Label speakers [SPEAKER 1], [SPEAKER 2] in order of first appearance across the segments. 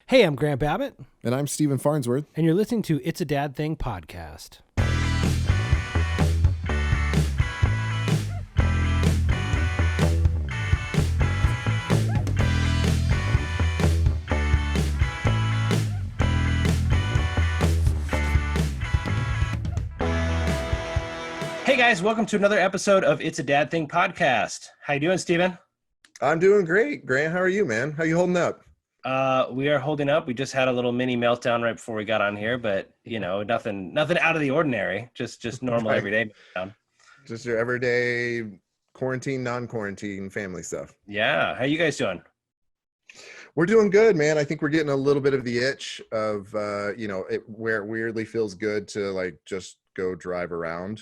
[SPEAKER 1] Hey, I'm Grant Babbitt.
[SPEAKER 2] And I'm Steven Farnsworth.
[SPEAKER 1] And you're listening to It's a Dad Thing podcast. Hey guys, welcome to another episode of It's a Dad Thing podcast. How you doing, Steven?
[SPEAKER 2] I'm doing great. Grant, how are you, man? How you holding up?
[SPEAKER 1] We are holding up. We just had a little mini meltdown right before we got on here, but you know, nothing out of the ordinary. Just normal
[SPEAKER 2] Right.
[SPEAKER 1] everyday meltdown.
[SPEAKER 2] Just your everyday quarantine, non-quarantine family stuff.
[SPEAKER 1] Yeah. How you guys doing?
[SPEAKER 2] We're doing good, man. I think we're getting a little bit of the itch of, where it weirdly feels good to like just go drive around.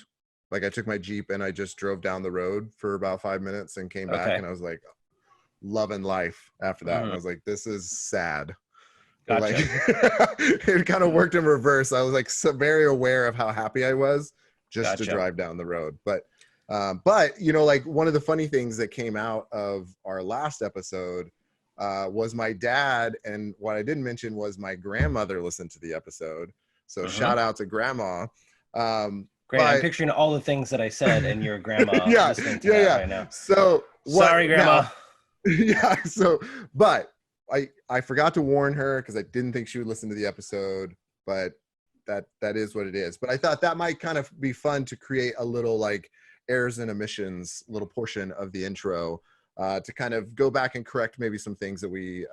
[SPEAKER 2] Like I took my Jeep and I just drove down the road for about 5 minutes and came back and I was like loving life after that. And I was like, this is sad.
[SPEAKER 1] Gotcha.
[SPEAKER 2] Like, it kind of worked in reverse. I was like very aware of how happy I was just to drive down the road. But you know, like one of the funny things that came out of our last episode was my dad. And what I didn't mention was my grandmother listened to the episode. So shout out to grandma.
[SPEAKER 1] Great. I'm picturing all the things that I said and your grandma listening to that right now.
[SPEAKER 2] So
[SPEAKER 1] sorry, grandma.
[SPEAKER 2] But I forgot to warn her because I didn't think she would listen to the episode, but that is what it is. But I thought that might kind of be fun to create a little like errors and omissions, little portion of the intro to kind of go back and correct maybe some things that we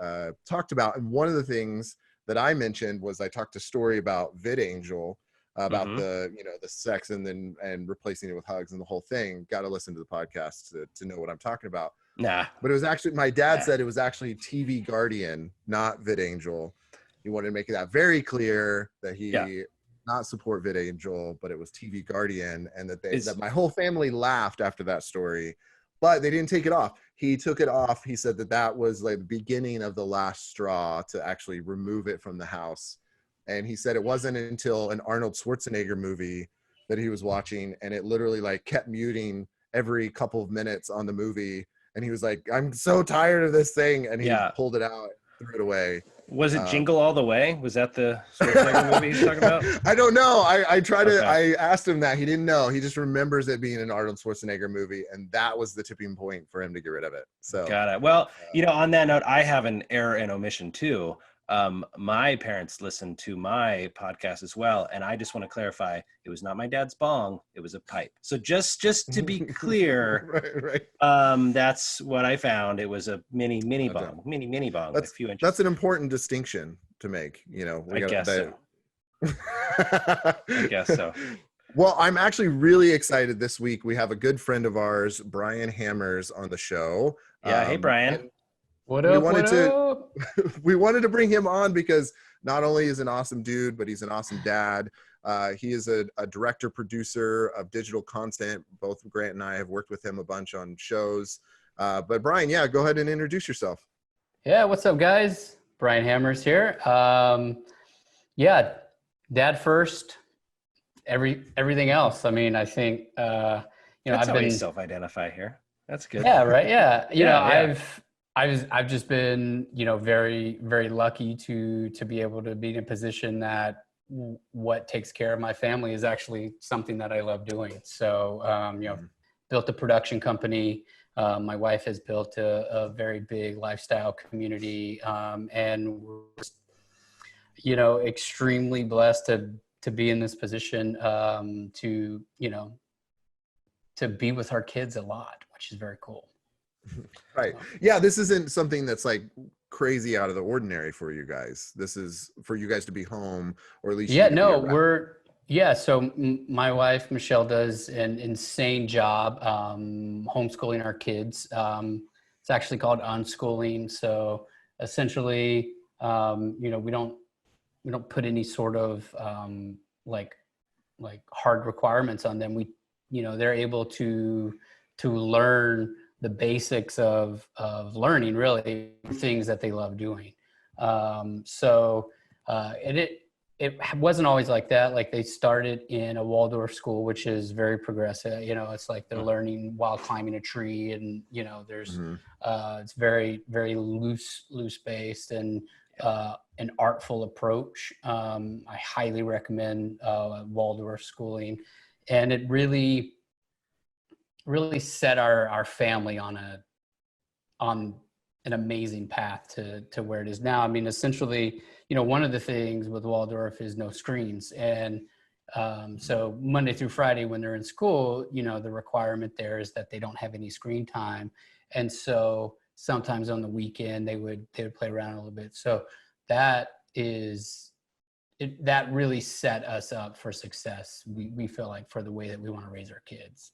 [SPEAKER 2] talked about. And one of the things that I mentioned was I talked a story about VidAngel, about the sex and replacing it with hugs and the whole thing. Got to listen to the podcast to know what I'm talking about.
[SPEAKER 1] Nah.
[SPEAKER 2] But it was actually, my dad said it was actually TV Guardian, not VidAngel. He wanted to make that very clear that he not support VidAngel, but it was TV Guardian, and that my whole family laughed after that story, but they didn't take it off. He took it off. He said that was like the beginning of the last straw to actually remove it from the house. And he said it wasn't until an Arnold Schwarzenegger movie that he was watching, and it literally like kept muting every couple of minutes on the movie. And he was like, I'm so tired of this thing. And he pulled it out, threw it away.
[SPEAKER 1] Was it Jingle All the Way? Was that the Schwarzenegger movie he's talking about?
[SPEAKER 2] I don't know. I asked him that. He didn't know. He just remembers it being an Arnold Schwarzenegger movie. And that was the tipping point for him to get rid of it. So
[SPEAKER 1] got it. Well, on that note, I have an error and omission too. My parents listened to my podcast as well, and I just want to clarify, it was not my dad's bong, it was a pipe. So just to be clear, right. That's what I found. It was a mini bong, mini bong with a few inches.
[SPEAKER 2] That's an important distinction to make,
[SPEAKER 1] I guess so.
[SPEAKER 2] Well, I'm actually really excited this week. We have a good friend of ours, Brian Hammers, on the show.
[SPEAKER 1] Hey, Brian.
[SPEAKER 3] What up?
[SPEAKER 2] We wanted to bring him on because not only is an awesome dude, but he's an awesome dad. He is a director, producer of digital content. Both Grant and I have worked with him a bunch on shows. But Brian, go ahead and introduce yourself.
[SPEAKER 3] Yeah, what's up, guys? Brian Hammers here. Dad first, everything else. I mean, I think
[SPEAKER 1] that's how we self-identify here. That's good.
[SPEAKER 3] Yeah, right. Yeah, I've just been, very, very lucky to be able to be in a position that what takes care of my family is actually something that I love doing. So, built a production company. My wife has built a very big lifestyle community, and we're, extremely blessed to be in this position, to be with our kids a lot, which is very cool.
[SPEAKER 2] Right. Yeah, this isn't something that's like crazy out of the ordinary for you guys. This is for you guys to be home, or at least
[SPEAKER 3] so my wife Michelle does an insane job homeschooling our kids. It's actually called unschooling. So essentially, we don't put any sort of like hard requirements on them. They're able to learn the basics of learning, really, things that they love doing. And it wasn't always like that. Like they started in a Waldorf school, which is very progressive. It's like they're learning while climbing a tree, and there's it's very, very loose based, and an artful approach. I highly recommend Waldorf schooling, and it really set our family on an amazing path to where it is now. I mean, essentially, one of the things with Waldorf is no screens. And so Monday through Friday when they're in school, the requirement there is that they don't have any screen time. And so sometimes on the weekend they would play around a little bit. So that really set us up for success. We feel like, for the way that we want to raise our kids.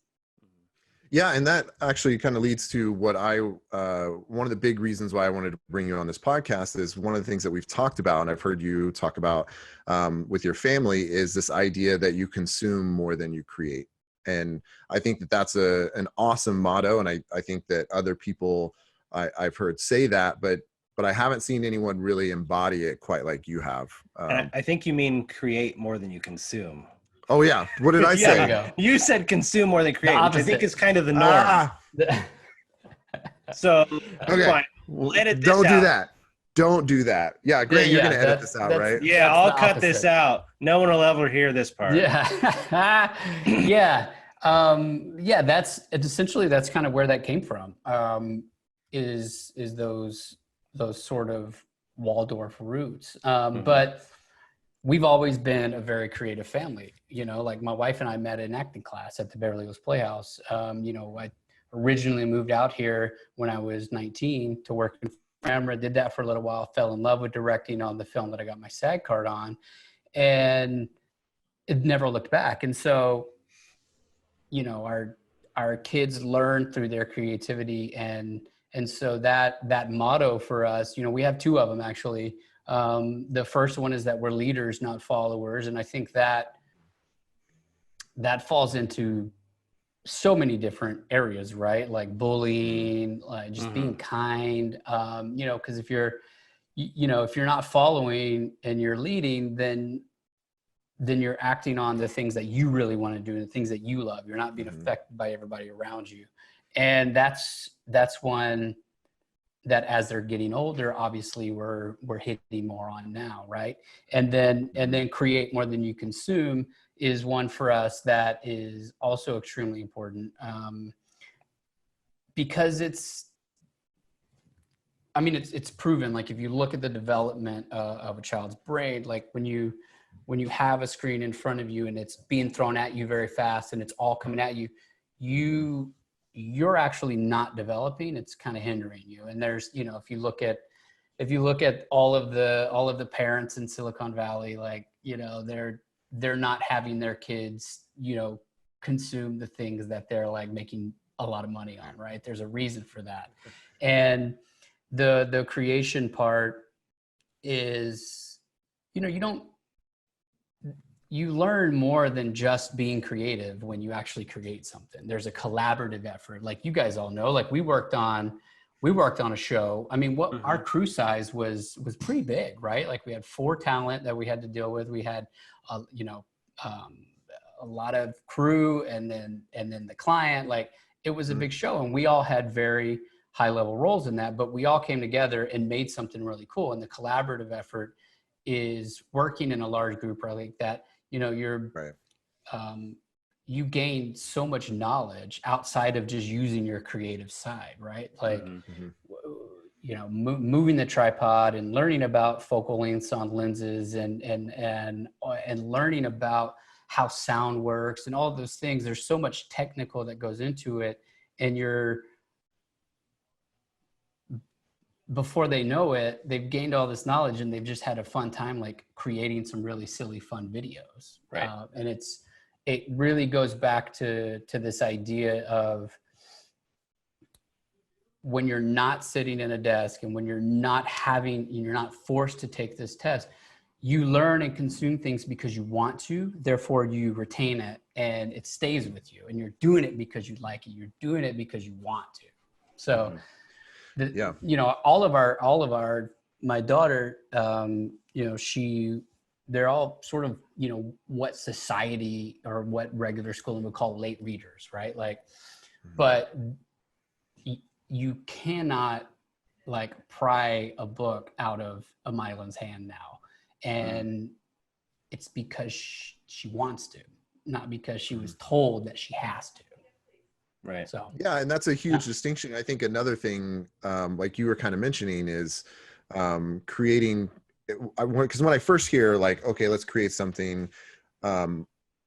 [SPEAKER 2] Yeah, and that actually kind of leads to what one of the big reasons why I wanted to bring you on this podcast is one of the things that we've talked about, and I've heard you talk about with your family, is this idea that you consume more than you create. And I think that that's an awesome motto, and I think that other people I've heard say that, but I haven't seen anyone really embody it quite like you have.
[SPEAKER 1] I think you mean create more than you consume.
[SPEAKER 2] Oh yeah, what did I say?
[SPEAKER 1] Yeah, you said consume more than create, which I think is kind of the norm. So
[SPEAKER 2] okay,
[SPEAKER 1] fine. We'll edit this
[SPEAKER 2] don't
[SPEAKER 1] out.
[SPEAKER 2] do that. Don't do that. Yeah, great. You're gonna edit this out, right?
[SPEAKER 1] Yeah, I'll cut this out. No one will ever hear this part.
[SPEAKER 3] Yeah, yeah, That's essentially, that's kind of where that came from. Is those sort of Waldorf roots, but we've always been a very creative family. Like my wife and I met in acting class at the Beverly Hills Playhouse. I originally moved out here when I was 19 to work in camera, did that for a little while, fell in love with directing on the film that I got my SAG card on, and it never looked back. And so, our kids learn through their creativity, and so that motto for us, we have two of them actually. The first one is that we're leaders, not followers. And I think that falls into so many different areas, right? Like bullying, just being kind, because if you're not following and you're leading, then you're acting on the things that you really want to do and the things that you love. You're not being affected by everybody around you. And that's one that, as they're getting older, obviously we're hitting more on now, right? And then create more than you consume is one for us that is also extremely important, because it's proven. Like, if you look at the development of a child's brain, like when you have a screen in front of you and it's being thrown at you very fast and it's all coming at you, you're actually not developing. It's kind of hindering you. And there's, if you look at all of the parents in Silicon Valley, like, they're not having their kids, consume the things that they're like making a lot of money on, right? There's a reason for that. And the creation part is, you learn more than just being creative when you actually create something. There's a collaborative effort. Like, you guys all know, like we worked on a show. I mean, our crew size was pretty big, right? Like, we had 4 talent that we had to deal with. We had, a lot of crew, and then the client. Like, it was a big show, and we all had very high level roles in that, but we all came together and made something really cool. And the collaborative effort is working in a large group like that. You're right. You gain so much knowledge outside of just using your creative side, right? Like, moving the tripod and learning about focal lengths on lenses and learning about how sound works and all of those things. There's so much technical that goes into it, and before they know it, they've gained all this knowledge and they've just had a fun time, like creating some really silly, fun videos.
[SPEAKER 1] Right.
[SPEAKER 3] And it really goes back to this idea of, when you're not sitting in a desk and when you're not forced to take this test, you learn and consume things because you want to, therefore you retain it and it stays with you, and you're doing it because you like it. You're doing it because you want to. So, all of our, my daughter, they're all sort of, what society or what regular schooling would call late readers, right? Like, but you cannot, like pry a book out of a Mylan's hand now. And it's because she wants to, not because she was told that she has to.
[SPEAKER 1] Right.
[SPEAKER 3] So
[SPEAKER 2] yeah, and that's a huge distinction. I think another thing, like you were kind of mentioning, is creating. Because when I first hear like, okay, let's create something,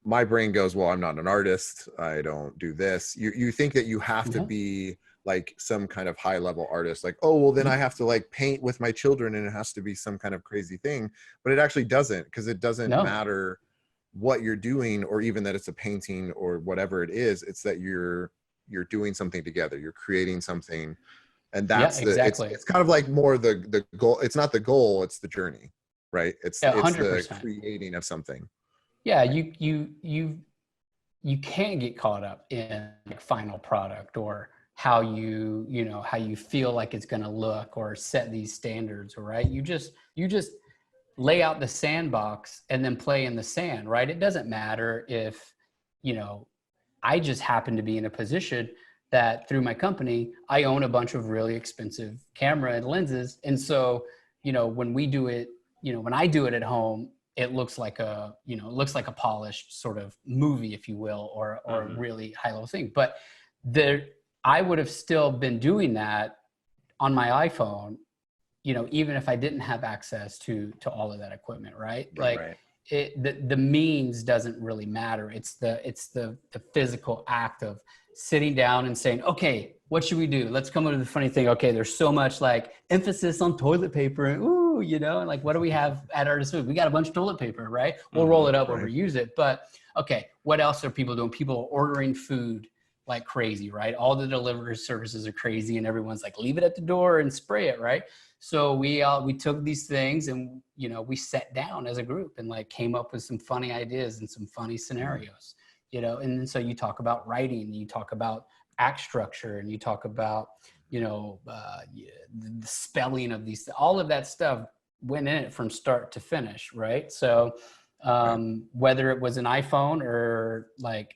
[SPEAKER 2] my brain goes, well, I'm not an artist. I don't do this. You think that you have to be like some kind of high level artist, like, oh, well, then I have to like paint with my children and it has to be some kind of crazy thing. But it actually doesn't, because it doesn't matter what you're doing, or even that it's a painting or whatever it is. It's that you're doing something together. You're creating something. And that's it's kind of like more the goal. It's not the goal, it's the journey, right? It's
[SPEAKER 3] 100%.
[SPEAKER 2] the creating of something.
[SPEAKER 3] Yeah, you can't get caught up in like final product or how how you feel like it's going to look or set these standards, right? You just lay out the sandbox and then play in the sand, right? It doesn't matter if, I just happen to be in a position that through my company, I own a bunch of really expensive camera and lenses. And so, when we do it, when I do it at home, it looks like a polished sort of movie, if you will, or a really high level thing. But I would have still been doing that on my iPhone, even if I didn't have access to all of that equipment, right? The means doesn't really matter. It's the physical act of sitting down and saying, okay, what should we do? Let's come up with a funny thing. Okay, there's so much like emphasis on toilet paper, and and like, what do we have at our disposal? We got a bunch of toilet paper, right? We'll roll it up or reuse it. But okay, what else are people doing? People are ordering food like crazy, right? All the delivery services are crazy, and everyone's like, leave it at the door and spray it, right? So we took these things and, we sat down as a group and like came up with some funny ideas and some funny scenarios, and then so you talk about writing, you talk about act structure, and you talk about, the spelling of these, all of that stuff went in it from start to finish, right? So whether it was an iPhone or like,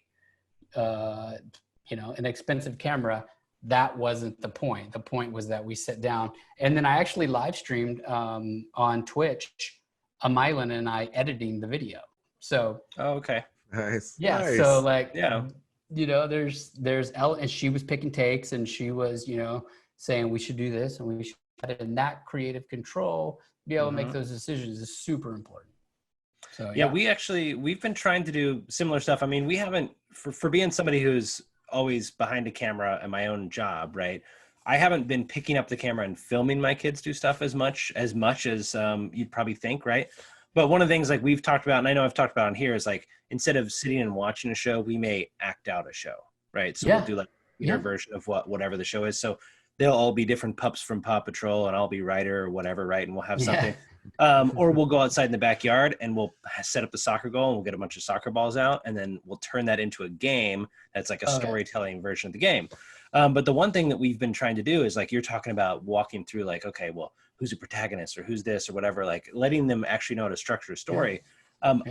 [SPEAKER 3] an expensive camera, that wasn't the point. The point was that we sat down, and then I actually live streamed on Twitch, Mylan and I editing the video. So
[SPEAKER 1] okay,
[SPEAKER 2] nice.
[SPEAKER 3] So like there's and she was picking takes, and she was saying we should do this and we should, and that creative control, be able to make those decisions is super important. So
[SPEAKER 1] we've been trying to do similar stuff. I mean, we haven't, for being somebody who's always behind a camera in my own job, right? I haven't been picking up the camera and filming my kids do stuff as much as you'd probably think, right? But one of the things like we've talked about, and I know I've talked about on here, is like, instead of sitting and watching a show, we may act out a show, right? So we'll do like your version of whatever the show is. So they'll all be different pups from Paw Patrol, and I'll be Ryder or whatever, right? And we'll have something. Or we'll go outside in the backyard and we'll set up the soccer goal, and we'll get a bunch of soccer balls out, and then we'll turn that into a game that's like a storytelling version of the game. But the one thing that we've been trying to do is like you're talking about walking through like, okay, well, who's a protagonist or who's this or whatever, like letting them actually know how to structure a story.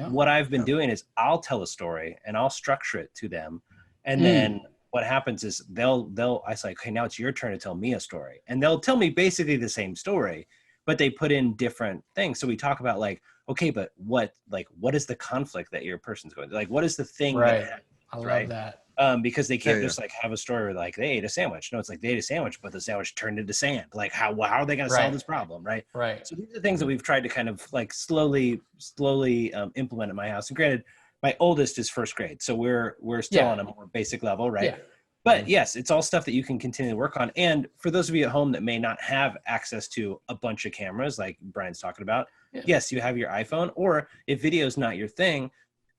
[SPEAKER 1] What I've been doing is I'll tell a story and I'll structure it to them. And then what happens is I say, okay, now it's your turn to tell me a story. And they'll tell me basically the same story, but they put in different things. So we talk about like, okay, but what is the conflict that your person's going through? Like, what is the thing that happens,
[SPEAKER 3] I love that.
[SPEAKER 1] Because they can't just like have a story where like they ate a sandwich. No, it's like they ate a sandwich, but the sandwich turned into sand. Like how are they going to solve this problem, right?
[SPEAKER 3] Right.
[SPEAKER 1] So these are things that we've tried to kind of like slowly implement at my house. And granted, my oldest is first grade, so we're still on a more basic level, right? Yeah. But yes, it's all stuff that you can continue to work on. And for those of you at home that may not have access to a bunch of cameras, like Brian's talking about, yes, you have your iPhone, or if video is not your thing,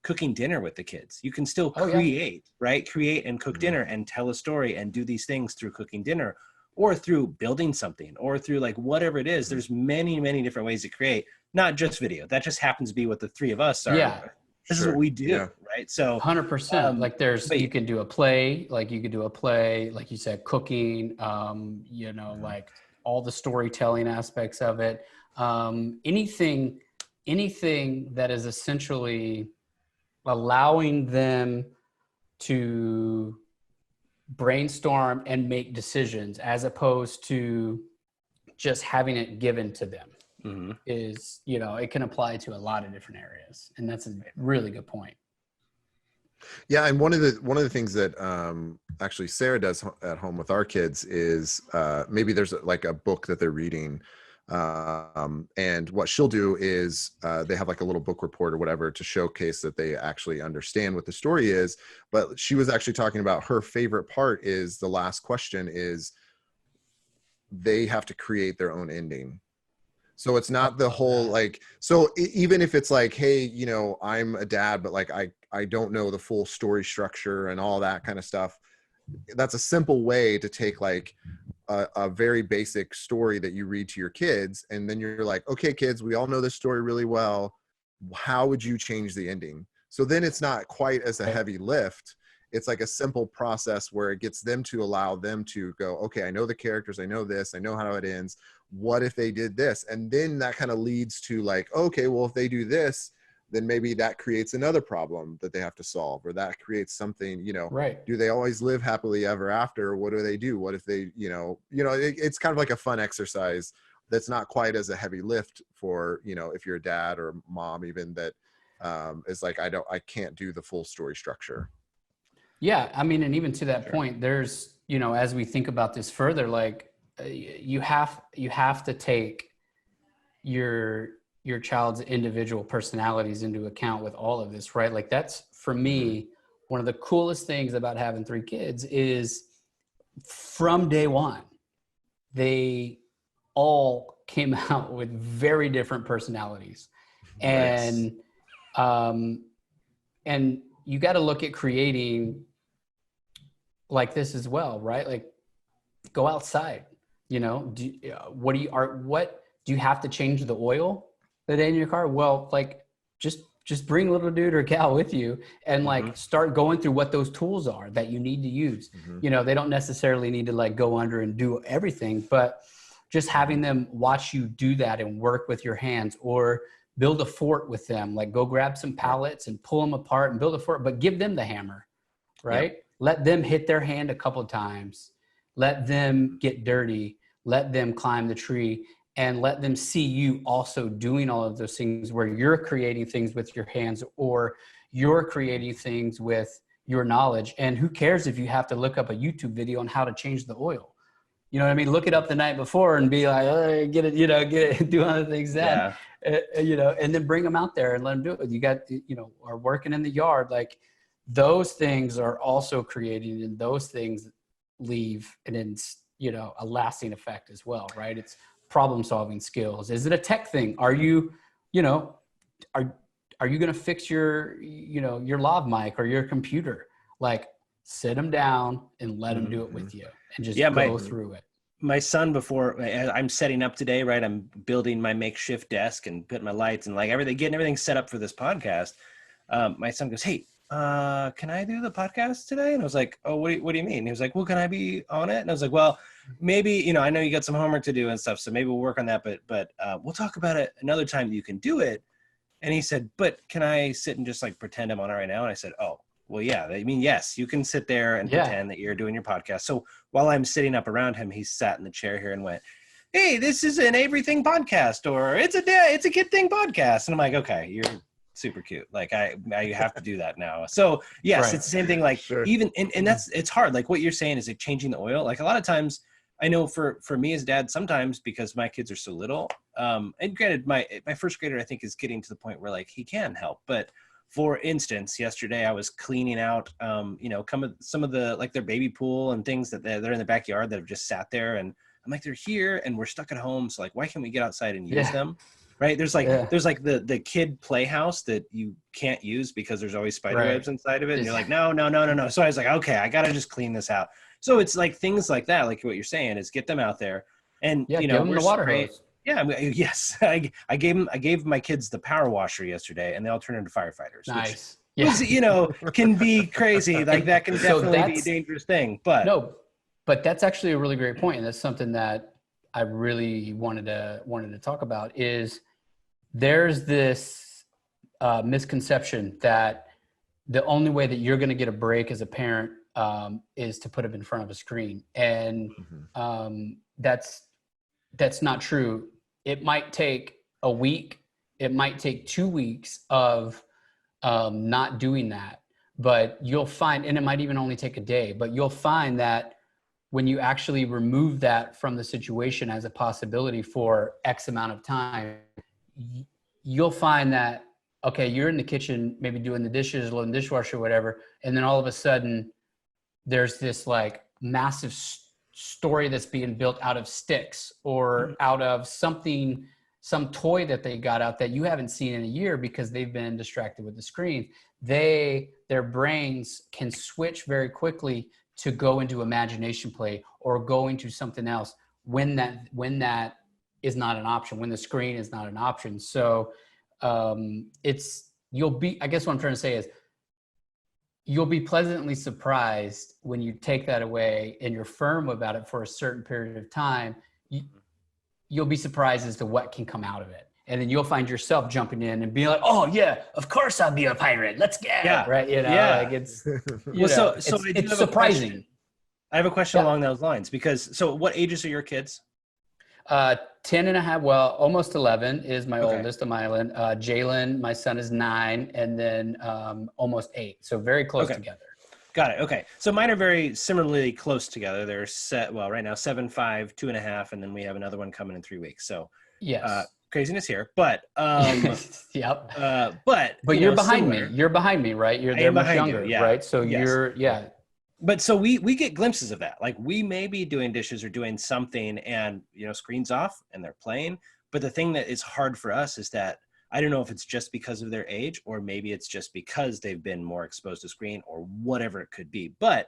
[SPEAKER 1] cooking dinner with the kids. You can still create, right? Create and cook dinner and tell a story and do these things through cooking dinner, or through building something, or through like whatever it is. There's many, many different ways to create, not just video. That just happens to be what the three of us are.
[SPEAKER 3] Yeah.
[SPEAKER 1] This is what we do, right? So
[SPEAKER 3] 100%. Like you can do a play, like you said, cooking, like all the storytelling aspects of it. Anything that is essentially allowing them to brainstorm and make decisions, as opposed to just having it given to them
[SPEAKER 1] Mm-hmm.
[SPEAKER 3] is, you know, it can apply to a lot of different areas. And that's a really good point.
[SPEAKER 2] Yeah, and one of the things that actually Sarah does at home with our kids is maybe there's like a book that they're reading, and what she'll do is they have like a little book report or whatever to showcase that they actually understand what the story is. But she was actually talking about her favorite part is the last question is they have to create their own ending. So it's not the whole like, so even if it's like, hey, you know, I'm a dad, but like I don't know the full story structure and all that kind of stuff. That's a simple way to take like a very basic story that you read to your kids. And then you're like, okay, kids, we all know this story really well. How would you change the ending? So then it's not quite as a heavy lift. It's like a simple process where it gets them to allow them to go, okay, I know the characters, I know this, I know how it ends. What if they did this? And then that kind of leads to like, okay, well, if they do this, then maybe that creates another problem that they have to solve, or that creates something, you know,
[SPEAKER 3] Right.
[SPEAKER 2] Do they always live happily ever after? What do they do? What if they, it's kind of like a fun exercise that's not quite as a heavy lift for, you know, if you're a dad or mom, even that is like, I can't do the full story structure.
[SPEAKER 3] Yeah. I mean, and even to that point, there's, you know, as we think about this further, like you have to take your child's individual personalities into account with all of this, right? Like that's, for me, one of the coolest things about having 3 kids is from day one, they all came out with very different personalities. And, and you got to look at creating like this as well, right? Like go outside, you know, what do you have to change the oil that in your car? Well, like just bring little dude or gal with you and like start going through what those tools are that you need to use. You know, they don't necessarily need to like go under and do everything, but just having them watch you do that and work with your hands, or build a fort with them, like go grab some pallets and pull them apart and build a fort, but give them the hammer, right? Yep. Let them hit their hand a couple of times, let them get dirty, let them climb the tree, and let them see you also doing all of those things where you're creating things with your hands, or you're creating things with your knowledge. And who cares if you have to look up a YouTube video on how to change the oil? You know what I mean? Look it up the night before and be like, oh, get it, do other things then, you know, and then bring them out there and let them do it. You got, you know, or working in the yard, like those things are also creating, and those things leave and you know, a lasting effect as well, right? It's problem solving skills. Is it a tech thing? Are you, you know, are you going to fix your, you know, your lav mic or your computer? Like sit them down and let them do it with you and just go through it.
[SPEAKER 1] My son, before I'm setting up today, right? I'm building my makeshift desk and putting my lights and like getting everything set up for this podcast. My son goes, hey, can I do the podcast today? And I was like, oh, what do you mean? He was like, well, can I be on it? And I was like, well, maybe, you know, I know you got some homework to do and stuff, so maybe we'll work on that, but we'll talk about it another time that you can do it. And he said, but can I sit and just like pretend I'm on it right now? And I said, oh, well, yeah, I mean, yes, you can sit there and pretend that you're doing your podcast. So while I'm sitting up around him, he sat in the chair here and went, hey, this is an Everything podcast, or it's a Kid Thing podcast. And I'm like, okay, you're super cute. Like I have to do that now. So yes, it's the same thing. Like even, and that's, it's hard. Like what you're saying is like changing the oil. Like a lot of times I know for me as dad, sometimes because my kids are so little, and granted my first grader, I think is getting to the point where like he can help. But for instance, yesterday I was cleaning out, you know, some of the, like their baby pool and things that they're in the backyard that have just sat there. And I'm like, they're here and we're stuck at home. So like, why can't we get outside and use them? Right. There's like the kid playhouse that you can't use because there's always spider webs inside of it. And you're like, no. So I was like, okay, I got to just clean this out. So it's like things like that. Like what you're saying is get them out there and, you know,
[SPEAKER 3] give them the water hose.
[SPEAKER 1] Yeah. Yes. I gave my kids the power washer yesterday and they all turned into firefighters.
[SPEAKER 3] Nice.
[SPEAKER 1] Which, you know, can be crazy. Like that can definitely be a dangerous thing,
[SPEAKER 3] but that's actually a really great point. And that's something that I really wanted to talk about is there's this misconception that the only way that you're going to get a break as a parent is to put them in front of a screen. And that's that's not true. It might take a week. It might take 2 weeks of not doing that, but you'll find, and it might even only take a day, but you'll find that when you actually remove that from the situation as a possibility for X amount of time, you'll find that, okay, you're in the kitchen, maybe doing the dishes, loading the dishwasher, or whatever. And then all of a sudden there's this like massive story that's being built out of sticks or out of something, some toy that they got out that you haven't seen in a year because they've been distracted with the screen. Their brains can switch very quickly to go into imagination play or go into something else when that is not an option, when the screen is not an option. So I guess what I'm trying to say is you'll be pleasantly surprised when you take that away and you're firm about it for a certain period of time. You'll be surprised as to what can come out of it. And then you'll find yourself jumping in and being like, oh yeah, of course I'll be a pirate. Let's get it. Right. Like it's, it's surprising.
[SPEAKER 1] I have a question along those lines so what ages are your kids?
[SPEAKER 3] 10 and a half, well, almost 11 is my oldest of Mylan. Jalen, my son, is 9, and then almost 8. So very close together.
[SPEAKER 1] Got it. Okay. So mine are very similarly close together. They're set, well, right now, 7, 5, 2.5, and then we have another one coming in 3 weeks. So
[SPEAKER 3] yes.
[SPEAKER 1] Craziness here, but
[SPEAKER 3] yep.
[SPEAKER 1] But
[SPEAKER 3] you're behind me. You're behind me, right? They're much younger, right? So
[SPEAKER 1] But so we get glimpses of that. Like we may be doing dishes or doing something and, screen's off and they're playing. But the thing that is hard for us is that I don't know if it's just because of their age or maybe it's just because they've been more exposed to screen or whatever it could be. But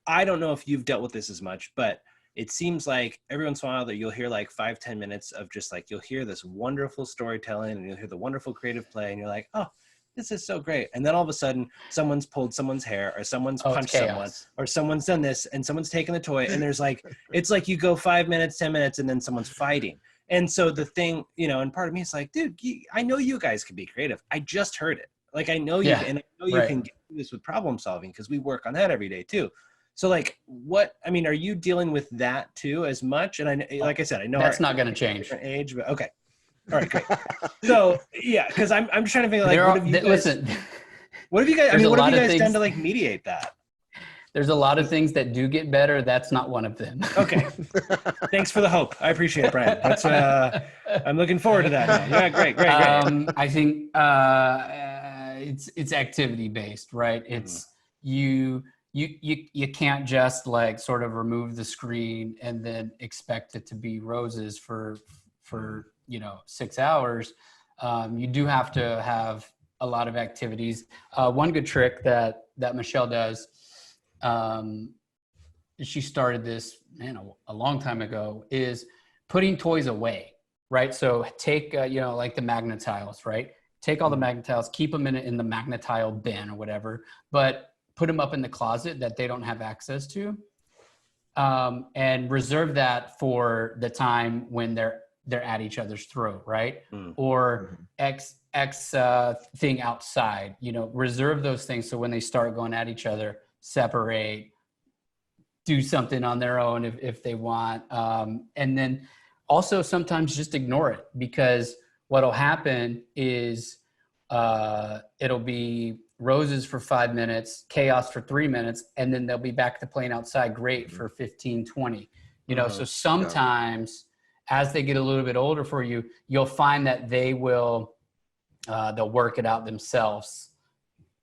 [SPEAKER 1] I don't know if you've dealt with this as much, but it seems like every once in a while that you'll hear like 5-10 minutes of just like, you'll hear this wonderful storytelling and you'll hear the wonderful creative play and you're like, oh, this is so great. And then all of a sudden someone's pulled someone's hair or someone's punched someone or someone's done this and someone's taken the toy and there's like, it's like you go 5 minutes, 10 minutes and then someone's fighting. And so the thing, and part of me is like, dude, I know you guys can be creative. I just heard it. Like, I know you, and I know you can get this with problem solving because we work on that every day too. So like, are you dealing with that too as much? And like I said, I know
[SPEAKER 3] that's not going to change.
[SPEAKER 1] Different age, but okay. All right, great. So yeah, because I'm just trying to think like, what have you guys done to like mediate that?
[SPEAKER 3] There's a lot of things that do get better. That's not one of them.
[SPEAKER 1] Okay. Thanks for the hope. I appreciate it, Brian. That's I'm looking forward to that now. Yeah, great.
[SPEAKER 3] I think it's activity based, right? It's you can't just like sort of remove the screen and then expect it to be roses for 6 hours. You do have to have a lot of activities. One good trick that Michelle does, she started this a long time ago, is putting toys away, right? So take like the Magnetiles, right? Take all the Magnetiles, keep them in the Magnetile bin or whatever, but put them up in the closet that they don't have access to, and reserve that for the time when they're at each other's throat, right? Or X thing outside, reserve those things. So when they start going at each other, separate, do something on their own if they want. And then also sometimes just ignore it, because what'll happen is it'll be roses for 5 minutes, chaos for 3 minutes, and then they'll be back to playing outside great for 15, 20. So sometimes as they get a little bit older for you, you'll find that they'll work it out themselves.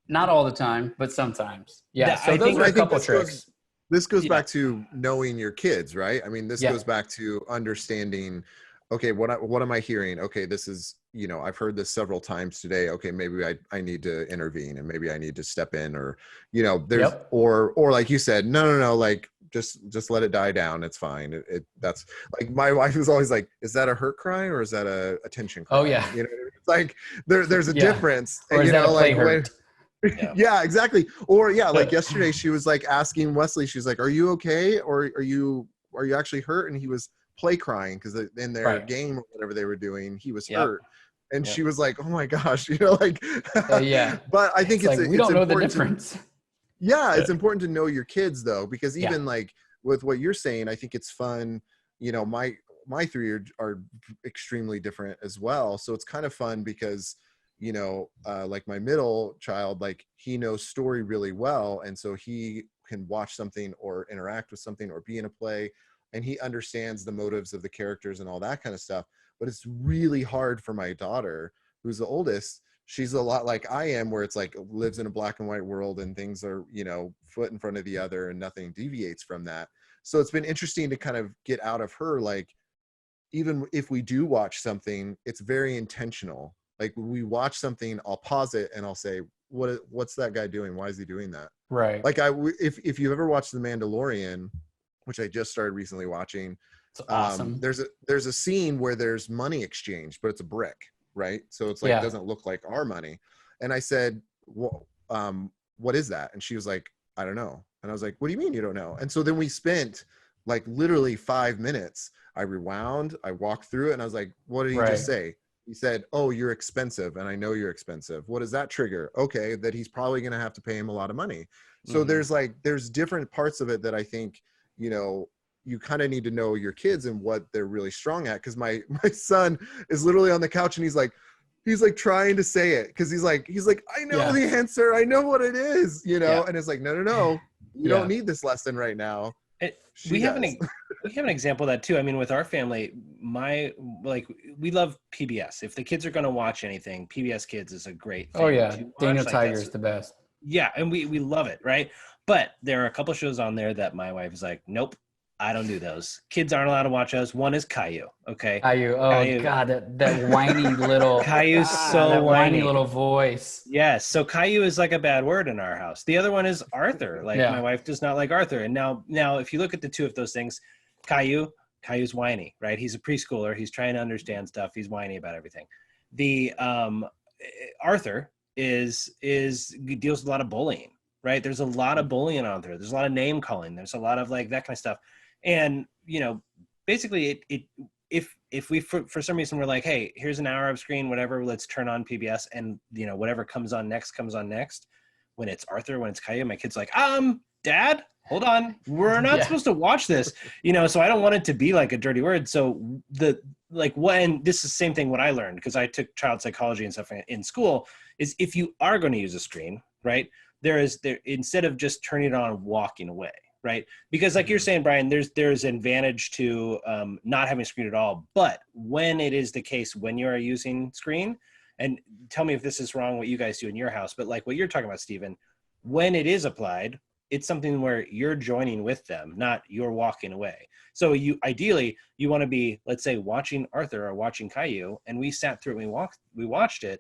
[SPEAKER 3] Not all the time, but sometimes. Yeah. So those are a couple tricks.
[SPEAKER 2] This goes back to knowing your kids, right? I mean, this goes back to understanding, okay, what am I hearing? Okay, this is, I've heard this several times today. Okay, maybe I need to intervene and maybe I need to step in, or, there's, or like you said, no, like just let it die down. It's fine. That's like, my wife is always like, is that a hurt cry or is that a attention cry?
[SPEAKER 3] Oh yeah.
[SPEAKER 2] It's like there's a difference.
[SPEAKER 3] Or is that a play hurt?
[SPEAKER 2] Yeah, exactly. Or like yesterday she was like asking Wesley, she's like, are you okay? Or are you actually hurt? And he was play crying because in their game or whatever they were doing, he was hurt. And she was like, oh my gosh, like, but I think
[SPEAKER 3] we don't know the difference.
[SPEAKER 2] It's important to know your kids though, because even like with what you're saying, I think it's fun. My my three are extremely different as well. So it's kind of fun because, you know, like my middle child, like he knows story really well. And so he can watch something or interact with something or be in a play, and he understands the motives of the characters and all that kind of stuff. But it's really hard for my daughter, who's the oldest. She's a lot like I am, where it's like lives in a black and white world and things are, you know, foot in front of the other and nothing deviates from that. So it's been interesting to kind of get out of her, like, even if we do watch something, it's very intentional. Like when we watch something, I'll pause it and I'll say, what's that guy doing? Why is he doing that?
[SPEAKER 3] Right.
[SPEAKER 2] Like if you've ever watched The Mandalorian, which I just started recently watching,
[SPEAKER 3] It's awesome.
[SPEAKER 2] There's a scene where there's money exchange, but it's a brick, right? So it's like, it doesn't look like our money. And I said, well, what is that? And she was like, I don't know. And I was like, what do you mean you don't know? And so then we spent like literally 5 minutes. I rewound, I walked through it, and I was like, what did he just say? He said, oh, you're expensive, and I know you're expensive. What does that trigger? Okay, that he's probably going to have to pay him a lot of money. So there's different parts of it that I think, you know, you kind of need to know your kids and what they're really strong at. Because my son is literally on the couch and he's like trying to say it because he's like I know the answer, I know what it is, you know. And it's like, no, you don't need this lesson right now.
[SPEAKER 1] We have an example of that too. I mean, with our family, we love PBS. If the kids are going to watch anything, PBS Kids is a great thing.
[SPEAKER 3] Oh yeah, Daniel Tiger is the best.
[SPEAKER 1] Yeah, and we love it, right? But there are a couple shows on there that my wife is like, nope, I don't do those. Kids aren't allowed to watch those. One is Caillou, okay?
[SPEAKER 3] Caillou, oh God, that whiny little
[SPEAKER 1] Caillou's so
[SPEAKER 3] that
[SPEAKER 1] whiny
[SPEAKER 3] little voice.
[SPEAKER 1] Yes, so Caillou is like a bad word in our house. The other one is Arthur. Like my wife does not like Arthur. And now if you look at the two of those things, Caillou's whiny, right? He's a preschooler. He's trying to understand stuff. He's whiny about everything. The Arthur deals with a lot of bullying, right? There's a lot of bullying out there. There's a lot of name calling. There's a lot of like that kind of stuff. And, you know, basically if we, for some reason, we're like, hey, here's an hour of screen, whatever, let's turn on PBS, and, you know, whatever comes on next. When it's Arthur, when it's Caillou, my kid's like, Dad, hold on, we're not supposed to watch this, you know. So I don't want it to be like a dirty word. So when this is the same thing, what I learned, because I took child psychology and stuff in school, is if you are going to use a screen, right, there instead of just turning it on and walking away, right? Because like you're saying, Brian, there's an advantage to not having a screen at all. But when it is the case, when you are using screen, and tell me if this is wrong, what you guys do in your house, but like what you're talking about, Stephen, when it is applied, it's something where you're joining with them, not you're walking away. So ideally you want to be, let's say, watching Arthur or watching Caillou, and we sat through it, we watched it,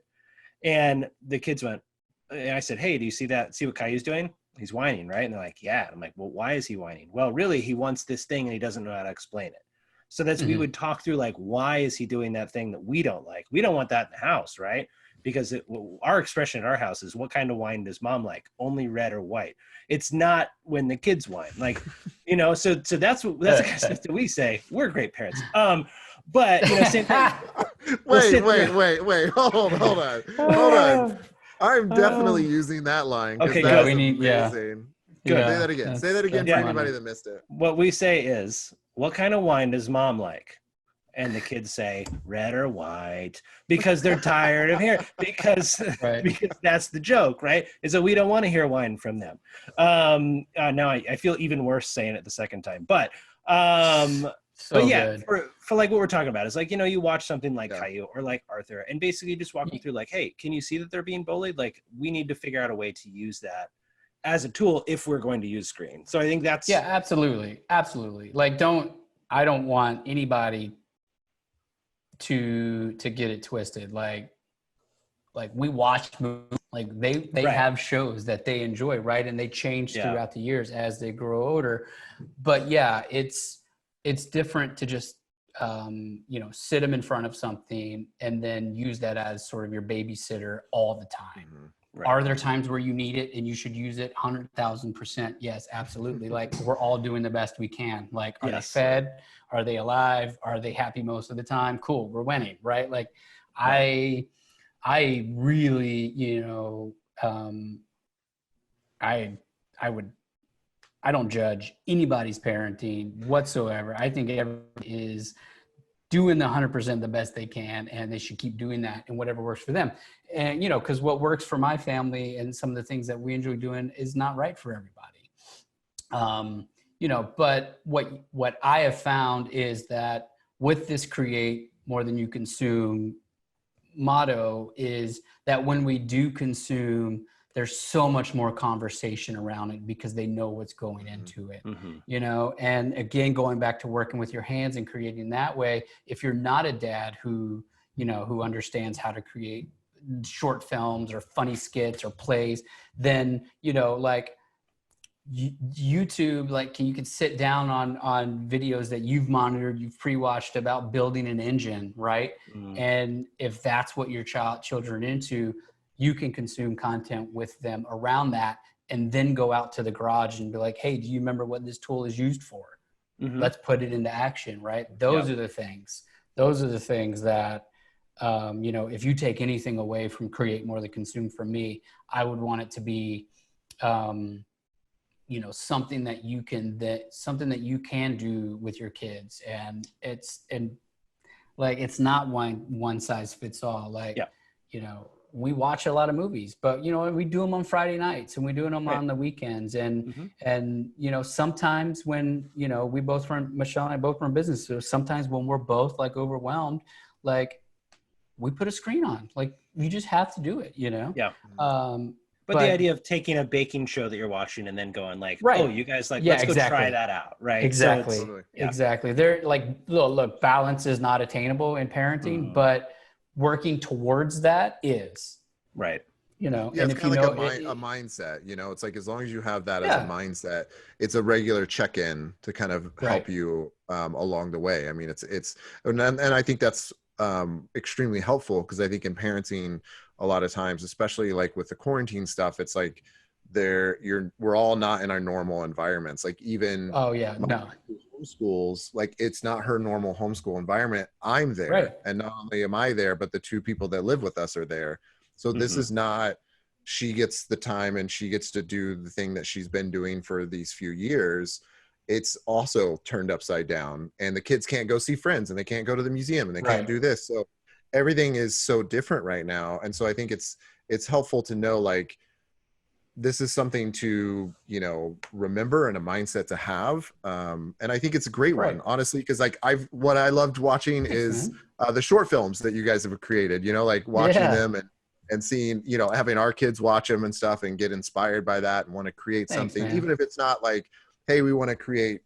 [SPEAKER 1] and the kids went, and I said, hey, do you see that? See what Caillou's doing? He's whining, right? And they're like, yeah. I'm like, well, why is he whining? Well, really, he wants this thing and he doesn't know how to explain it. So we would talk through, like, why is he doing that thing that we don't like? We don't want that in the house, right? Because our expression in our house is, what kind of wine does mom like? Only red or white. It's not when the kids whine, like, you know. So that's the kind of stuff that we say. We're great parents. But you know, same thing.
[SPEAKER 2] Wait. Hold on. I'm definitely using that line.
[SPEAKER 1] Okay,
[SPEAKER 2] good.
[SPEAKER 3] We need,
[SPEAKER 2] amazing. Good. Say that again. Say that again for anybody that missed it.
[SPEAKER 1] What we say is, what kind of wine does mom like? And the kids say red or white, because they're tired of hearing, because that's the joke, right? Is that we don't want to hear wine from them. Now I feel even worse saying it the second time, but yeah, for like what we're talking about is, like, you know, you watch something like Caillou or like Arthur, and basically just walk them through, like, hey, can you see that they're being bullied? Like, we need to figure out a way to use that as a tool if we're going to use screen. So I think that's
[SPEAKER 3] absolutely. Like, I don't want anybody to get it twisted. Like we watch movies, like they have shows that they enjoy, right? And they change throughout the years as they grow older. But yeah, it's different to just you know, sit them in front of something and then use that as sort of your babysitter all the time. Right. Are there times where you need it and you should use it 100,000%? Yes, absolutely. Like, we're all doing the best we can. Like, are they fed? Are they alive? Are they happy most of the time? Cool, we're winning, right? Like, I really, you know, I don't judge anybody's parenting whatsoever. I think everyone is doing the 100% the best they can, and they should keep doing that and whatever works for them. And, you know, because what works for my family and some of the things that we enjoy doing is not right for everybody. You know, but what I have found is that with this create more than you consume motto is that when we do consume, there's so much more conversation around it because they know what's going into it, you know? And again, going back to working with your hands and creating that way, if you're not a dad who, you know, who understands how to create short films or funny skits or plays, then, you know, like YouTube, like you can sit down on videos that you've monitored, you've pre-watched about building an engine, right? And if that's what your children are into, you can consume content with them around that, and then go out to the garage and be like, hey, do you remember what this tool is used for? Let's put it into action, right? Those are the things. Those are the things that, you know, if you take anything away from create more than consume from me, I would want it to be, you know, something that you can do with your kids. And it's not one size fits all. Like, you know, we watch a lot of movies, but, you know, we do them on Friday nights and we do them on the weekends. And, and, you know, sometimes when, you know, Michelle and I both run businesses. So sometimes when we're both like overwhelmed, like we put a screen on, like you just have to do it, you know?
[SPEAKER 1] But the idea of taking a baking show that you're watching and then going like, oh, you guys like, let's go try that out. Right.
[SPEAKER 3] Exactly.
[SPEAKER 1] So
[SPEAKER 3] Exactly. They're like, look, balance is not attainable in parenting, but working towards that is.
[SPEAKER 1] Right.
[SPEAKER 3] You know,
[SPEAKER 2] yeah,
[SPEAKER 3] and
[SPEAKER 2] it's
[SPEAKER 3] if you
[SPEAKER 2] kind of
[SPEAKER 3] know
[SPEAKER 2] like a mindset, you know, it's like, as long as you have that as a mindset, it's a regular check-in to kind of help you along the way. I mean, and I think that's extremely helpful, because I think in parenting, a lot of times, especially like with the quarantine stuff, it's like we're all not in our normal environments. Like even homeschools, like it's not her normal homeschool environment. I'm there, and not only am I there, but the two people that live with us are there. So this is not, she gets the time and she gets to do the thing that she's been doing for these few years. It's also turned upside down, and the kids can't go see friends, and they can't go to the museum, and they can't do this. So everything is so different right now. And so I think it's helpful to know, like, this is something to, you know, remember, and a mindset to have. And I think it's a great one, honestly, because like what I loved watching is the short films that you guys have created, you know, like watching them and seeing, you know, having our kids watch them and stuff and get inspired by that and want to create something, even if it's not like, hey, we want to create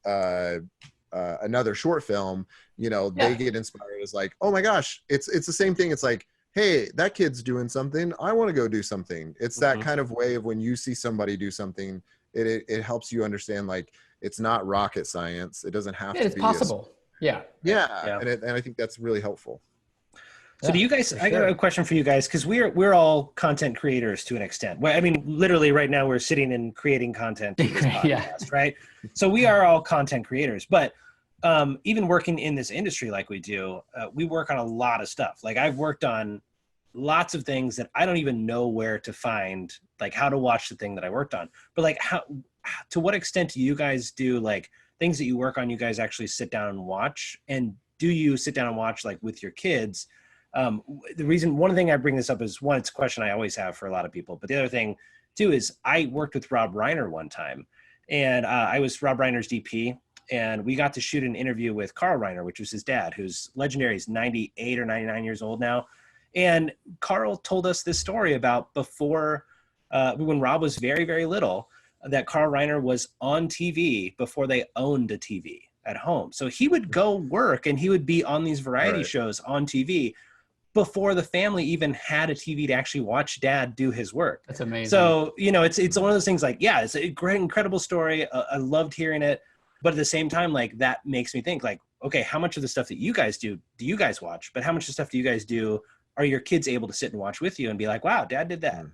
[SPEAKER 2] another short film, you know, they get inspired as like, oh my gosh, it's the same thing. It's like, hey, that kid's doing something, I want to go do something. It's that kind of way of when you see somebody do something, it helps you understand, like, it's not rocket science. It doesn't have to be.
[SPEAKER 3] It's possible.
[SPEAKER 2] And I think that's really helpful.
[SPEAKER 1] So do you guys, I got a question for you guys, because we're all content creators to an extent. Well, I mean, literally right now we're sitting and creating content for this podcast, right? So we are all content creators, but even working in this industry like we do, we work on a lot of stuff. Like I've worked on lots of things that I don't even know where to find, like how to watch the thing that I worked on. But like to what extent do you guys do, like things that you work on, you guys actually sit down and watch? And do you sit down and watch like with your kids? One thing I bring this up is, one, it's a question I always have for a lot of people. But the other thing too is I worked with Rob Reiner one time, and I was Rob Reiner's DP. And we got to shoot an interview with Carl Reiner, which was his dad, who's legendary. He's 98 or 99 years old now. And Carl told us this story about before, when Rob was very, very little, that Carl Reiner was on TV before they owned a TV at home. So he would go work and he would be on these variety shows on TV before the family even had a TV to actually watch dad do his work.
[SPEAKER 3] That's amazing.
[SPEAKER 1] So, you know, it's one of those things like, yeah, it's a great, incredible story. I loved hearing it. But at the same time, like, that makes me think, like, okay, how much of the stuff that you guys do you guys watch? But how much of the stuff do you guys do are your kids able to sit and watch with you and be like, wow, dad did that?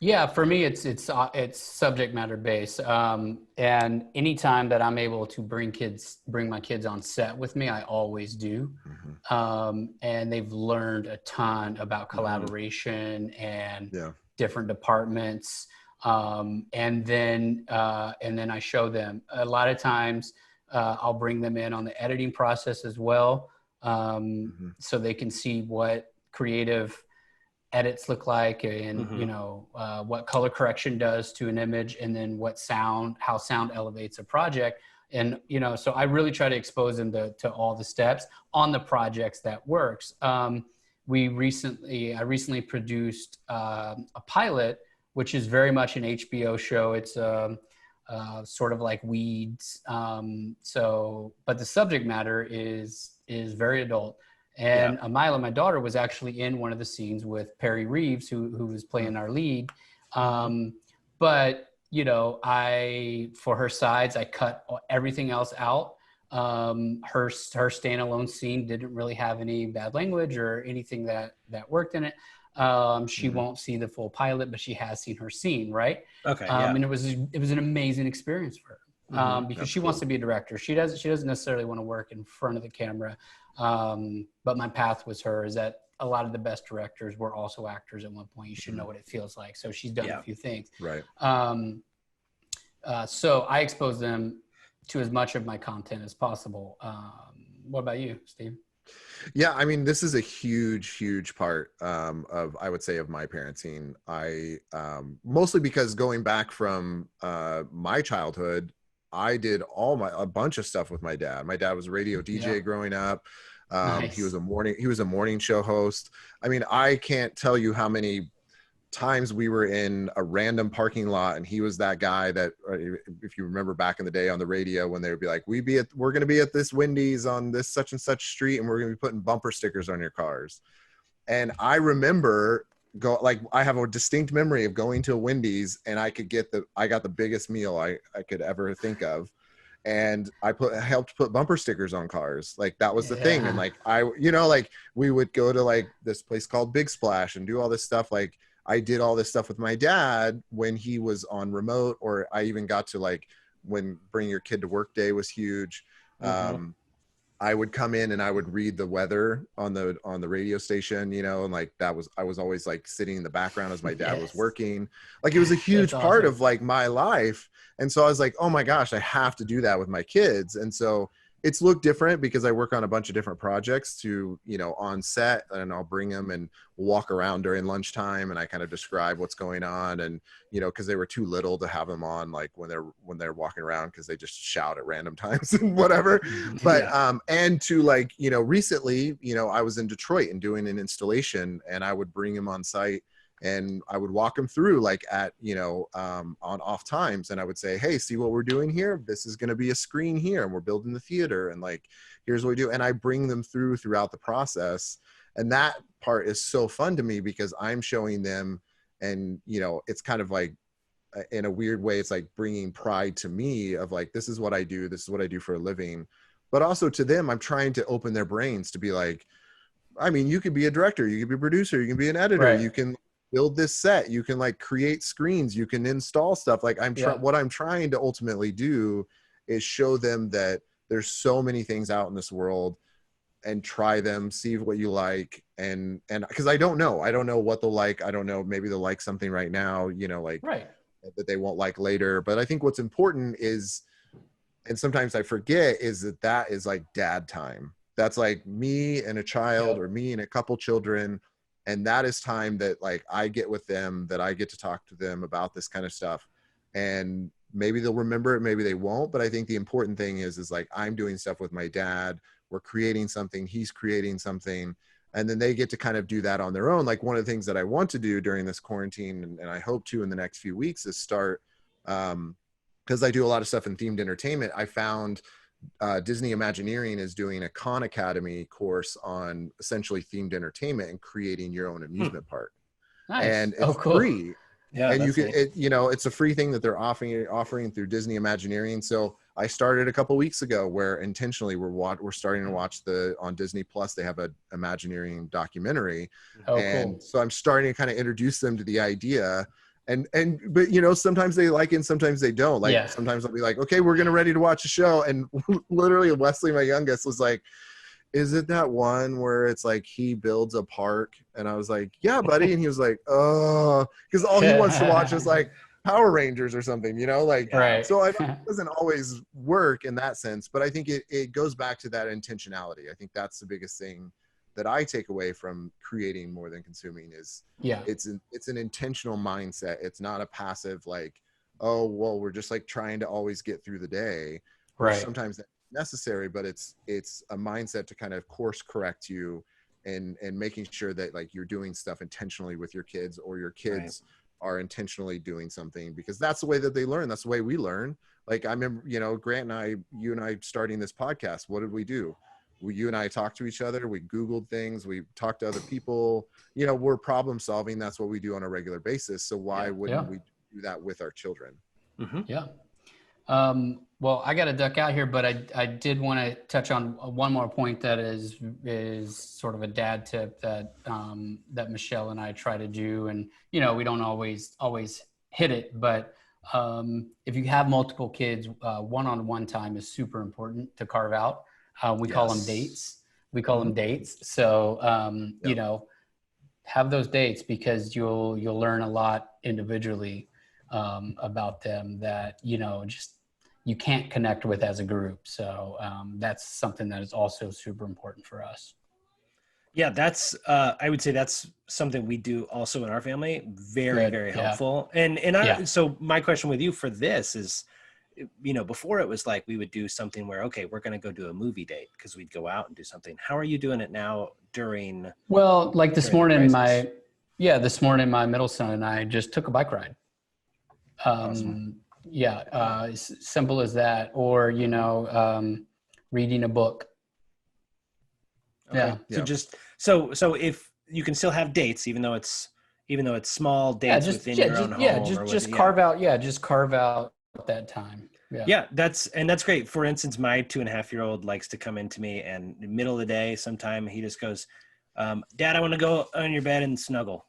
[SPEAKER 3] Yeah, for me, it's subject matter based. And anytime that I'm able to bring my kids on set with me, I always do. And they've learned a ton about collaboration and different departments. And then I show them. A lot of times I'll bring them in on the editing process as well. so they can see what creative edits look like, and what color correction does to an image, and then how sound elevates a project. And so I really try to expose them to all the steps on the projects that works. I recently produced a pilot, which is very much an HBO show. It's sort of like Weeds. But the subject matter is very adult. And Amila, my daughter, was actually in one of the scenes with Perry Reeves, who was playing our lead. But for her sides, I cut everything else out. Her standalone scene didn't really have any bad language or anything that worked in it. She won't see the full pilot, but she has seen her scene, right?
[SPEAKER 1] Okay.
[SPEAKER 3] And it was an amazing experience for her, because she wants to be a director. She doesn't necessarily want to work in front of the camera. But my path was her, is that a lot of the best directors were also actors at one point. You should know what it feels like. So she's done a few things.
[SPEAKER 2] Right.
[SPEAKER 3] So I expose them to as much of my content as possible. What about you, Steve?
[SPEAKER 2] Yeah, I mean, this is a huge part of, I would say, of my parenting. I mostly because going back from my childhood, I did a bunch of stuff with my dad. My dad was a radio DJ growing up.
[SPEAKER 3] Nice.
[SPEAKER 2] He was a morning show host. I mean, I can't tell you how many times we were in a random parking lot, and he was that guy that, if you remember back in the day on the radio, when they would be like, we're going to be at this Wendy's on this such and such street, and we're going to be putting bumper stickers on your cars. And I remember I have a distinct memory of going to a Wendy's, and I got the biggest meal I could ever think of. And I helped put bumper stickers on cars. Like, that was the thing. And like, we would go to like this place called Big Splash and do all this stuff. Like, I did all this stuff with my dad when he was on remote, or I even got to like when Bring Your Kid to Work Day was huge. I would come in and I would read the weather on the radio station, and like I was always like sitting in the background as my dad was working. Like, it was a huge part of like my life. And so I was like, oh my gosh, I have to do that with my kids. And so it's looked different because I work on a bunch of different projects on set, and I'll bring them and walk around during lunchtime, and I kind of describe what's going on. And, cause they were too little to have them on like when they're walking around, cause they just shout at random times and whatever. But, and to like, recently, I was in Detroit and doing an installation, and I would bring him on site, and I would walk them through like at, on off times. And I would say, hey, see what we're doing here? This is going to be a screen here, and we're building the theater, and like, here's what we do. And I bring them throughout the process. And that part is so fun to me because I'm showing them, and, it's kind of like, in a weird way, it's like bringing pride to me of like, this is what I do. This is what I do for a living. But also to them, I'm trying to open their brains to be like, I mean, you could be a director, you could be a producer, you can be an editor, you can build this set, you can like create screens, you can install stuff. Like what I'm trying to ultimately do is show them that there's so many things out in this world, and try them, see what you like. And because I don't know what they'll like. I don't know, maybe they'll like something right now, that they won't like later. But I think what's important is, and sometimes I forget, is that is like dad time. That's like me and a child, or me and a couple children. And that is time that like I get with them, that I get to talk to them about this kind of stuff. And maybe they'll remember it, maybe they won't. But I think the important thing is like, I'm doing stuff with my dad. We're creating something, he's creating something. And then they get to kind of do that on their own. Like, one of the things that I want to do during this quarantine, and I hope to in the next few weeks, is start, because I do a lot of stuff in themed entertainment. I found Disney Imagineering is doing a Khan Academy course on essentially themed entertainment and creating your own amusement park.
[SPEAKER 3] Nice.
[SPEAKER 2] And it's free.
[SPEAKER 1] Yeah,
[SPEAKER 2] and you can, it's a free thing that they're offering through Disney Imagineering. So I started a couple weeks ago where intentionally we're starting to watch on Disney Plus. They have a Imagineering documentary. So I'm starting to kind of introduce them to the idea. But sometimes they like it and sometimes they don't. Like, sometimes I'll be like, okay, we're ready to watch a show. And literally Wesley, my youngest, was like, is it that one where it's like he builds a park? And I was like, yeah, buddy. And he was like, oh, because all he wants to watch is like Power Rangers or something, like,
[SPEAKER 3] right.
[SPEAKER 2] so it doesn't always work in that sense, but I think it goes back to that intentionality. I think that's the biggest thing that I take away from creating more than consuming is it's an intentional mindset. It's not a passive, like, oh, well, we're just like trying to always get through the day.
[SPEAKER 3] Right.
[SPEAKER 2] Sometimes that's necessary, but it's a mindset to kind of course correct you and making sure that like you're doing stuff intentionally with your kids, or your kids are intentionally doing something, because that's the way that they learn. That's the way we learn. Like I remember, Grant and you and I starting this podcast, what did we do? You and I talked to each other. We Googled things. We talked to other people. We're problem solving. That's what we do on a regular basis. So why wouldn't we do that with our children?
[SPEAKER 1] Mm-hmm.
[SPEAKER 3] Yeah. Well, I got to duck out here, but I did want to touch on one more point that is sort of a dad tip that that Michelle and I try to do, and we don't always hit it, but if you have multiple kids, one-on-one time is super important to carve out. We call them dates. So have those dates, because you'll learn a lot individually about them that just you can't connect with as a group. So that's something that is also super important for us.
[SPEAKER 1] Yeah, that's I would say that's something we do also in our family. Very helpful. And so my question with you for this is, before it was like we would do something where, okay, we're going to go do a movie date because we'd go out and do something. How are you doing it now during?
[SPEAKER 3] Well, like this morning, my middle son and I just took a bike ride.
[SPEAKER 1] Awesome.
[SPEAKER 3] Simple as that, or reading a book.
[SPEAKER 1] Okay. So if you can still have dates, even though it's small dates within your own home.
[SPEAKER 3] Carve out that time.
[SPEAKER 1] Yeah, that's great. For instance, my 2.5-year-old likes to come into me, and in the middle of the day, sometime he just goes, Dad, I want to go on your bed and snuggle.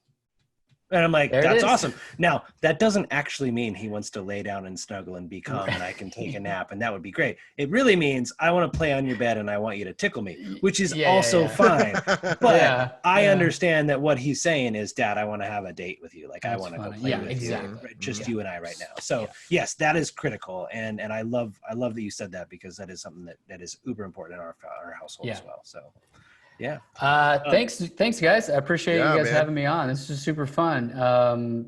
[SPEAKER 1] And I'm like, that's awesome. Now, that doesn't actually mean he wants to lay down and snuggle and be calm and I can take a nap, and that would be great. It really means I want to play on your bed and I want you to tickle me, which is also fine. But I understand that what he's saying is, Dad, I want to have a date with you. Like, I want to go play with you. Just you and I right now. So yes, that is critical. And I love that you said that, because that is something that is uber important in our household as well. So yeah.
[SPEAKER 3] Thanks guys. I appreciate you guys having me on. This is super fun.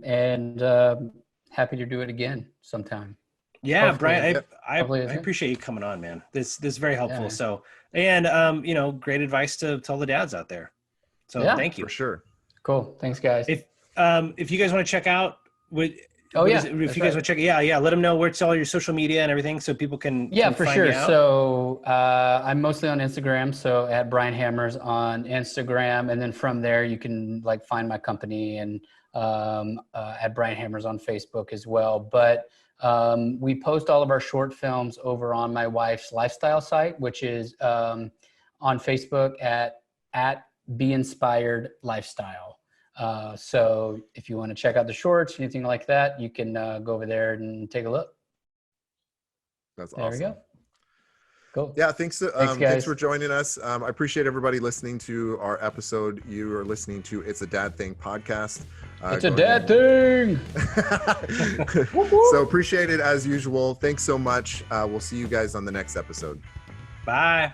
[SPEAKER 3] And happy to do it again sometime.
[SPEAKER 1] Yeah, Brian, I appreciate you coming on, man. This is very helpful. Yeah. So, and great advice to all the dads out there. So thank you.
[SPEAKER 2] For sure.
[SPEAKER 3] Cool. Thanks guys.
[SPEAKER 1] If you guys want to check out if you guys want to check it, let them know where it's all your social media and everything, so people can
[SPEAKER 3] for sure. So I'm mostly on Instagram, so at Brian Hammers on Instagram, and then from there you can find my company, and at Brian Hammers on Facebook as well. But we post all of our short films over on my wife's lifestyle site, which is on Facebook at Be Inspired Lifestyle. So if you want to check out the shorts, anything like that, you can go over there and take a look.
[SPEAKER 2] That's awesome.
[SPEAKER 3] There we go. Cool.
[SPEAKER 2] Yeah, thanks for joining us. I appreciate everybody listening to our episode. You are listening to It's a Dad Thing podcast.
[SPEAKER 3] It's a dad thing.
[SPEAKER 2] So appreciate it as usual. Thanks so much. We'll see you guys on the next episode.
[SPEAKER 1] Bye.